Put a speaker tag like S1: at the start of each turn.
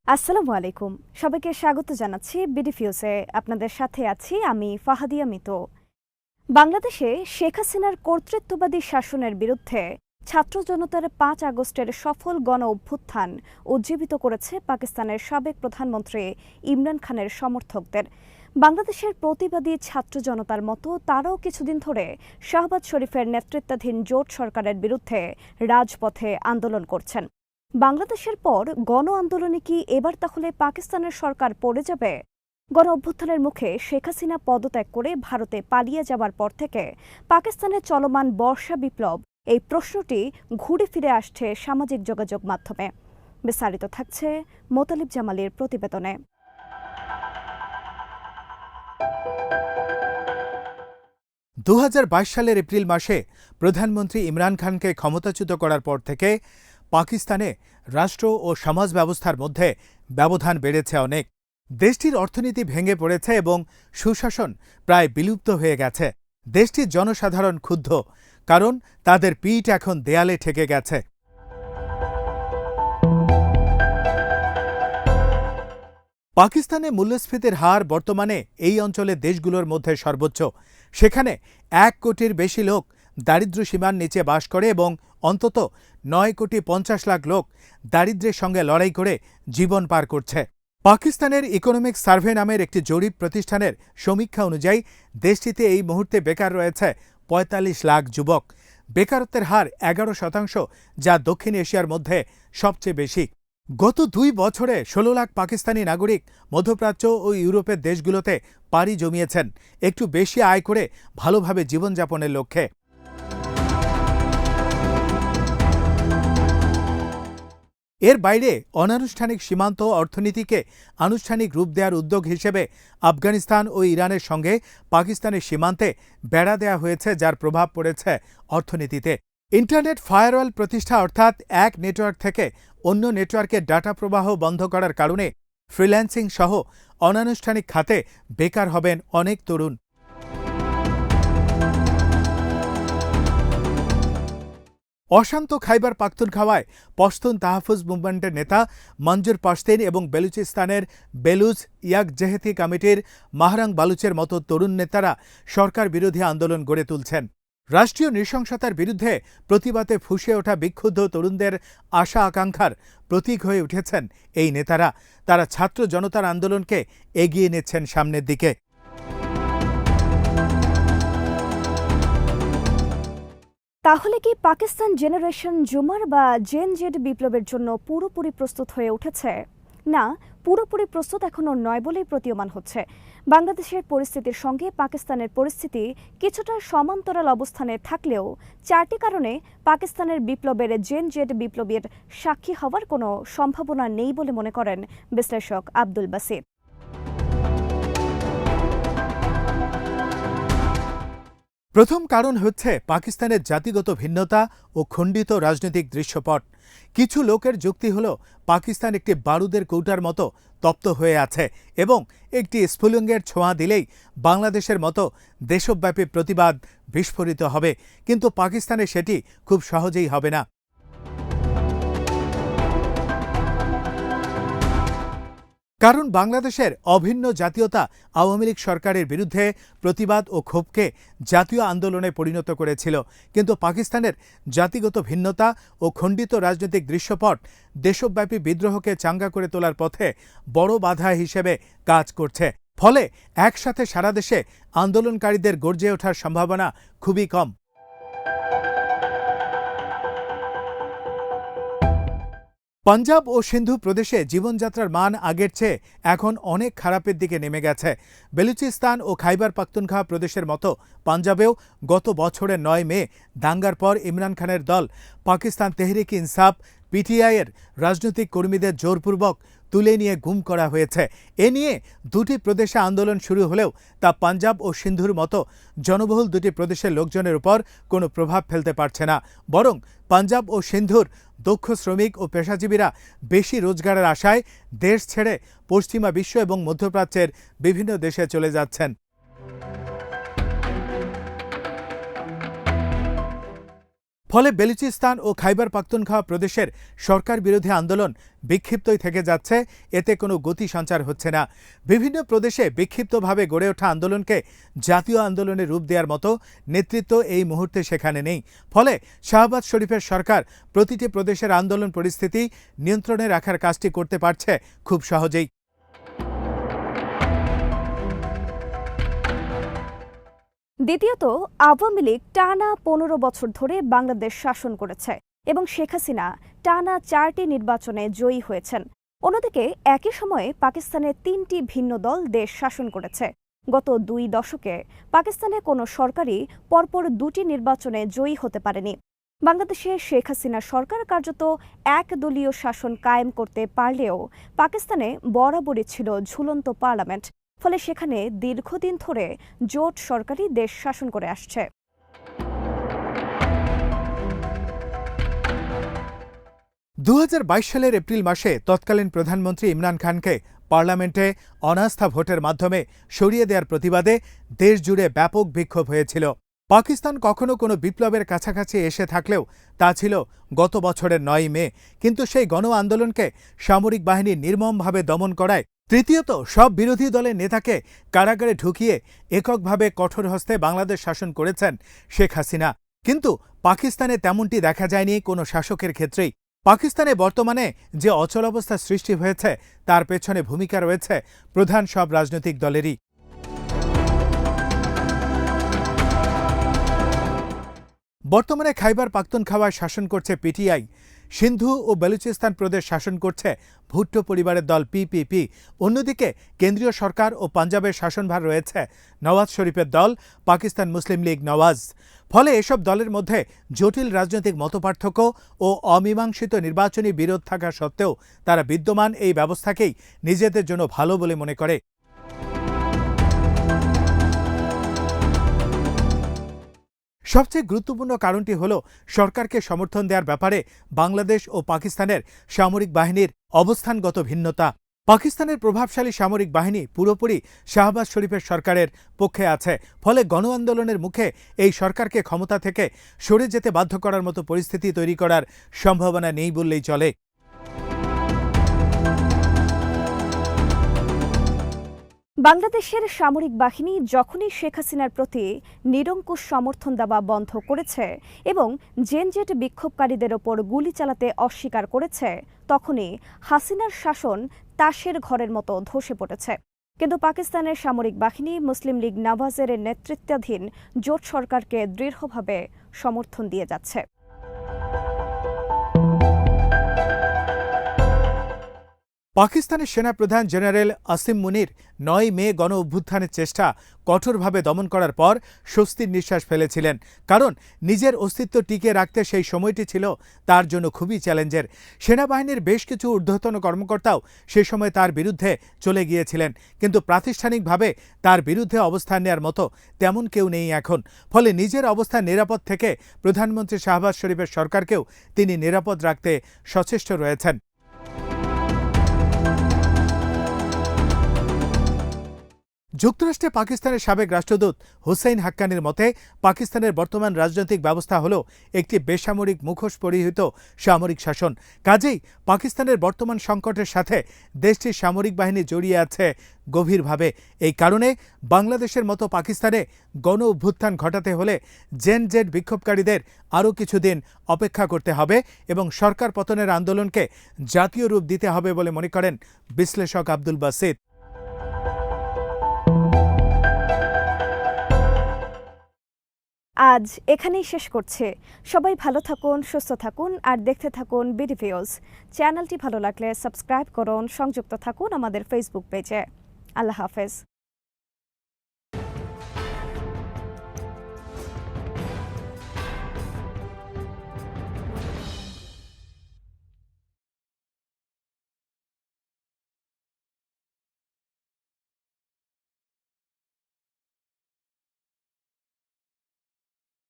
S1: আসসালামু আলাইকুম। সবাইকে স্বাগত জানাচ্ছি বিডিফিউজে। আপনাদের সাথে আছি আমি ফাহাদিয়া মিতু। বাংলাদেশে শেখ হাসিনার কর্তৃত্ববাদী শাসনের বিরুদ্ধে ছাত্র জনতার ৫ আগস্টের সফল গণ অভ্যুত্থান উজ্জীবিত করেছে পাকিস্তানের সাবেক প্রধানমন্ত্রী ইমরান খানের সমর্থকদের। বাংলাদেশের প্রতিবাদী ছাত্র জনতার মতো তারাও কিছুদিন ধরে শাহবাজ শরীফের নেতৃত্বাধীন জোট সরকারের বিরুদ্ধে রাজপথে আন্দোলন করছেন। বাংলাদেশের পর গণ আন্দোলনে কি এবার তাহলে পাকিস্তানের সরকার পড়ে যাবে? গণ অভ্যুত্থানের মুখে শেখ হাসিনা পদত্যাগ করে ভারতে পালিয়ে যাওয়ার পর থেকে পাকিস্তানের চলমান বর্ষা বিপ্লব, এই প্রশ্নটি ঘুরে ফিরে আসছে সামাজিক যোগাযোগ মাধ্যমে। বিস্তারিত থাকছে মোতালিব জামালের প্রতিবেদনে।
S2: ২০২২ সালের এপ্রিল মাসে প্রধানমন্ত্রী ইমরান খানকে ক্ষমতাচ্যুত করার পর থেকে পাকিস্তানে রাষ্ট্র ও সমাজ ব্যবস্থার মধ্যে ব্যবধান বেড়েছে অনেক। দেশটির অর্থনীতি ভেঙে পড়েছে এবং সুশাসন প্রায় বিলুপ্ত হয়ে গেছে। দেশটির জনসাধারণ ক্ষুব্ধ, কারণ তাদের পিঠ এখন দেয়ালে ঠেকে গেছে। পাকিস্তানে মূল্যস্ফীতির হার বর্তমানে এই অঞ্চলের দেশগুলোর মধ্যে সর্বোচ্চ। সেখানে ১ কোটির বেশি লোক দারিদ্র্যসীমার নিচে বাস করে এবং অন্তত ৯,৫০,০০,০০০ লোক দারিদ্র্যের সঙ্গে লড়াই করে জীবন পার করছে। পাকিস্তানের ইকোনমিক সার্ভে নামের একটি জরিপ প্রতিষ্ঠানের সমীক্ষা অনুযায়ী দেশটিতে এই মুহূর্তে বেকার রয়েছে ৪৫ লাখ যুবক। বেকারত্বের হার ১১%, যা দক্ষিণ এশিয়ার মধ্যে সবচেয়ে বেশি। গত ২ বছরে ১৬ লাখ পাকিস্তানি নাগরিক মধ্যপ্রাচ্য ও ইউরোপের দেশগুলোতে পাড়ি জমিয়েছেন একটু বেশি আয় করে ভালোভাবে জীবনযাপনের লক্ষ্যে। এর বাইরে অনানুষ্ঠানিক সীমান্ত অর্থনীতিকে আনুষ্ঠানিক রূপ দেওয়ার উদ্যোগ হিসেবে আফগানিস্তান ও ইরানের সঙ্গে পাকিস্তানের সীমান্তে বেড়া দেওয়া হয়েছে, যার প্রভাব পড়েছে অর্থনীতিতে। ইন্টারনেট ফায়ারওয়াল প্রতিষ্ঠা, অর্থাৎ এক নেটওয়ার্ক থেকে অন্য নেটওয়ার্কের ডাটা প্রবাহ বন্ধ করার কারণে ফ্রিল্যান্সিং সহ অনানুষ্ঠানিক খাতে বেকার হবেন অনেক তরুণ। অশান্ত খাইবার পাখতুনখাওয়ায় পশতুন তাহফুজ মুভমেন্টের নেতা মঞ্জুর পশতিন এবং বেলুচিস্তানের বেলুচ ইয়াকজেহেতি কমিটির মাহরাং বালুচের মতো তরুণ নেতারা সরকার বিরোধী আন্দোলন গড়ে তুলছেন। রাষ্ট্রীয় নৃশংসতার বিরুদ্ধে প্রতিবাদে ফুঁসে ওঠা বিক্ষুব্ধ তরুণদের আশা আকাঙ্ক্ষার প্রতীক হয়ে উঠেছেন এই নেতারা। তারা ছাত্র জনতার আন্দোলনকে এগিয়ে নিচ্ছেন সামনের দিকে।
S1: তাহলে কি পাকিস্তান জেনারেশন জুমার বা জেন জেড বিপ্লবের জন্য পুরোপুরি প্রস্তুত হয়ে উঠেছে? না, পুরোপুরি প্রস্তুত এখনও নয় বলেই প্রতীয়মান হচ্ছে। বাংলাদেশের পরিস্থিতির সঙ্গে পাকিস্তানের পরিস্থিতি কিছুটা সমান্তরাল অবস্থানে থাকলেও 4টি কারণে পাকিস্তানের বিপ্লবের জেন জেড বিপ্লবের সাক্ষী হওয়ার কোনো সম্ভাবনা নেই বলে মনে করেন বিশ্লেষক আব্দুল বাসিত।
S2: প্রথম কারণ হচ্ছে পাকিস্তানের জাতিগত ভিন্নতা ও খণ্ডিত রাজনৈতিক দৃশ্যপট। কিছু লোকের যুক্তি হল পাকিস্তান একটি বারুদের কৌটার মতো তপ্ত হয়ে আছে এবং একটি স্ফুলিঙ্গের ছোঁয়া দিলেই বাংলাদেশের মতো দেশব্যাপী প্রতিবাদ বিস্ফোরিত হবে, কিন্তু পাকিস্তানে সেটি খুব সহজেই হবে না। কারণ বাংলাদেশের অভিন্ন জাতীয়তা আওয়ামী লীগ সরকারের বিরুদ্ধে প্রতিবাদ ও ক্ষোভকে জাতীয় আন্দোলনে পরিণত করেছিল, কিন্তু পাকিস্তানের জাতিগত ভিন্নতা ও খণ্ডিত রাজনৈতিক দৃশ্যপট দেশব্যাপী বিদ্রোহকে চাঙ্গা করে তোলার পথে বড় বাধা হিসেবে কাজ করছে। ফলে একসাথে সারা দেশে আন্দোলনকারীদের গর্জে ওঠার সম্ভাবনা খুবই কম। পাঞ্জাব ও সিন্ধু প্রদেশে জীবনযাত্রার মান আগের চেয়ে এখন অনেক খারাপের দিকে নেমে গেছে। বেলুচিস্তান ও খাইবার পাখতুনখাওয়া প্রদেশের মতো পাঞ্জাবেও গত বছরের ৯ মে দাঙ্গার পর ইমরান খানের দল পাকিস্তান তেহরিক ইনসাফ পিটিআইয়ের রাজনৈতিক কর্মীদের জোরপূর্বক তুলে নিয়ে গুম করা হয়েছে। এ নিয়ে দুটি প্রদেশে আন্দোলন শুরু হলেও তা পাঞ্জাব ও সিন্ধুর মতো জনবহুল দুটি প্রদেশের লোকজনের উপর কোনো প্রভাব ফেলতে পারছে না, বরং পাঞ্জাব ও সিন্ধুর দক্ষ শ্রমিক ও পেশাজীবীরা বেশি রোজগারের আশায় দেশ ছেড়ে পশ্চিমা বিশ্ব এবং মধ্যপ্রাচ্যের বিভিন্ন দেশে চলে যাচ্ছেন। ফলে বেলুচিস্তান ও খাইবার পাখতুনখাওয়া প্রদেশের সরকার বিরোধী আন্দোলন বিক্ষিপ্তই থেকে যাচ্ছে, এতে কোনো গতি সঞ্চার হচ্ছে না। বিভিন্ন প্রদেশে বিক্ষিপ্তভাবে গড়ে ওঠা আন্দোলনকে জাতীয় আন্দোলনের রূপ দেওয়ার মতো নেতৃত্ব এই মুহূর্তে সেখানে নেই। ফলে শাহবাজ শরীফের সরকার প্রতিটি প্রদেশের আন্দোলন পরিস্থিতি নিয়ন্ত্রণে রাখার কাজটি করতে পারছে খুব সহজেই।
S1: দ্বিতীয়ত, আওয়ামী লীগ টানা 15 বছর ধরে বাংলাদেশ শাসন করেছে এবং শেখ হাসিনা টানা 4টি নির্বাচনে জয়ী হয়েছেন। অন্যদিকে একই সময়ে পাকিস্তানে 3টি ভিন্ন দল দেশ শাসন করেছে। গত 2 দশকে পাকিস্তানে কোনো সরকারই পরপর 2টি নির্বাচনে জয়ী হতে পারেনি। বাংলাদেশে শেখ হাসিনা সরকার কার্যত একদলীয় শাসন কায়েম করতে পারলেও পাকিস্তানে বরাবরই ছিল ঝুলন্ত পার্লামেন্ট। ফলে সেখানে দীর্ঘদিন ধরে জোট সরকারই দেশ শাসন করে আসছে।
S2: 2022 সালের এপ্রিল মাসে তৎকালীন প্রধানমন্ত্রী ইমরান খানকে পার্লামেন্টে অনাস্থা ভোটের মাধ্যমে সরিয়ে দেওয়ার প্রতিবাদে দেশজুড়ে ব্যাপক বিক্ষোভ হয়েছিল। পাকিস্তান কখনো কোনো বিপ্লবের কাছাকাছি এসে থাকলেও তা ছিল গত বছরের 9 মে, কিন্তু সেই গণ আন্দোলনকে সামরিক বাহিনী নির্মমভাবে দমন করায়। তৃতীয়ত, সব বিরোধী দলের নেতাকে কারাগারে ঢুকিয়ে এককভাবে কঠোর হস্তে বাংলাদেশ শাসন করেছেন শেখ হাসিনা। কিন্তু পাকিস্তানে তেমনটি দেখা যায়নি কোনো শাসকের ক্ষেত্রেই। পাকিস্তানে বর্তমানে যে অচলাবস্থা সৃষ্টি হয়েছে তার পেছনে ভূমিকা রয়েছে প্রধান সব রাজনৈতিক দলেরই। বর্তমানে খাইবার পাখতুনখাওয়ায় শাসন করছে পিটিআই, সিন্ধু ও বেলুচিস্তান প্রদেশ শাসন করছে ভুট্টো পরিবারের দল পিপিপি। অন্যদিকে কেন্দ্রীয় সরকার ও পাঞ্জাবের শাসনভার রয়েছে নওয়াজ শরীফের দল পাকিস্তান মুসলিম লীগ নওয়াজ। ফলে এসব দলের মধ্যে জটিল রাজনৈতিক মতপার্থক্য ও অমীমাংসিত নির্বাচনী বিরোধ থাকা সত্ত্বেও তারা বিদ্যমান এই ব্যবস্থাকেই নিজেদের জন্য ভালো বলে মনে করে। সবচেয়ে গুরুত্বপূর্ণ কারণটি হল সরকারকে সমর্থন দেওয়ার ব্যাপারে বাংলাদেশ ও পাকিস্তানের সামরিক বাহিনীর অবস্থানগত ভিন্নতা। পাকিস্তানের প্রভাবশালী সামরিক বাহিনী পুরোপুরি শাহবাজ শরীফের সরকারের পক্ষে আছে। ফলে গণ আন্দোলনের মুখে এই সরকারকে ক্ষমতা থেকে সরে যেতে বাধ্য করার মতো পরিস্থিতি তৈরি করার সম্ভাবনা নেই বললেই চলে।
S1: বাংলাদেশের সামরিক বাহিনী যখনই শেখ হাসিনার প্রতি নিরঙ্কুশ সমর্থন দেওয়া বন্ধ করেছে এবং জেনজেট বিক্ষোভকারীদের ওপর গুলি চালাতে অস্বীকার করেছে, তখনই হাসিনার শাসন তাসের ঘরের মতো ধসে পড়েছে। কিন্তু পাকিস্তানের সামরিক বাহিনী মুসলিম লীগ নওয়াজের নেতৃত্বাধীন জোট সরকারকে দৃঢ়ভাবে সমর্থন দিয়ে যাচ্ছে।
S2: পাকিস্তানের সেনাপ্রধান জেনারেল আসিম মুনির 9 মে গণ অভ্যুত্থানের চেষ্টা কঠোরভাবে দমন করার পর স্বস্তির নিঃশ্বাস ফেলেছিলেন, কারণ নিজের অস্তিত্ব টিকিয়ে রাখতে সেই সময়টি ছিল তার জন্য খুবই চ্যালেঞ্জের। সেনাবাহিনীর বেশ কিছু ঊর্ধ্বতন কর্মকর্তাও সে সময় তার বিরুদ্ধে চলে গিয়েছিলেন, কিন্তু প্রাতিষ্ঠানিকভাবে তার বিরুদ্ধে অবস্থান নেওয়ার মতো তেমন কেউ নেই এখন। ফলে নিজের অবস্থান নিরাপদ থেকে প্রধানমন্ত্রী শাহবাজ শরীফের সরকারকেও তিনি নিরাপদ রাখতে সচেষ্ট রয়েছেন। যুক্তরাষ্ট্রে পাকিস্তানের সাবেক রাষ্ট্রদূত হুসাইন হাক্কানির মতে পাকিস্তানের বর্তমান রাজনৈতিক ব্যবস্থা হল একটি বেসামরিক মুখোশ পরিহিত সামরিক শাসন। কাজেই পাকিস্তানের বর্তমান সংকটের সাথে দেশটির সামরিক বাহিনী জড়িয়ে আছে গভীরভাবে। এই কারণে বাংলাদেশের মতো পাকিস্তানে গণ অভ্যুত্থান ঘটাতে হলে জেনজেড বিক্ষোভকারীদের আরও কিছুদিন অপেক্ষা করতে হবে এবং সরকার পতনের আন্দোলনকে জাতীয় রূপ দিতে হবে বলে মনে করেন বিশ্লেষক আব্দুল বাসিত।
S1: আজ এখানেই শেষ করছে। সবাই ভালো থাকুন, সুস্থ থাকুন আর দেখতে থাকুন বিডি ভিউজ। চ্যানেলটি ভালো লাগলে সাবস্ক্রাইব করুন, সংযুক্ত থাকুন আমাদের ফেসবুক পেজে। আল্লাহ হাফেজ।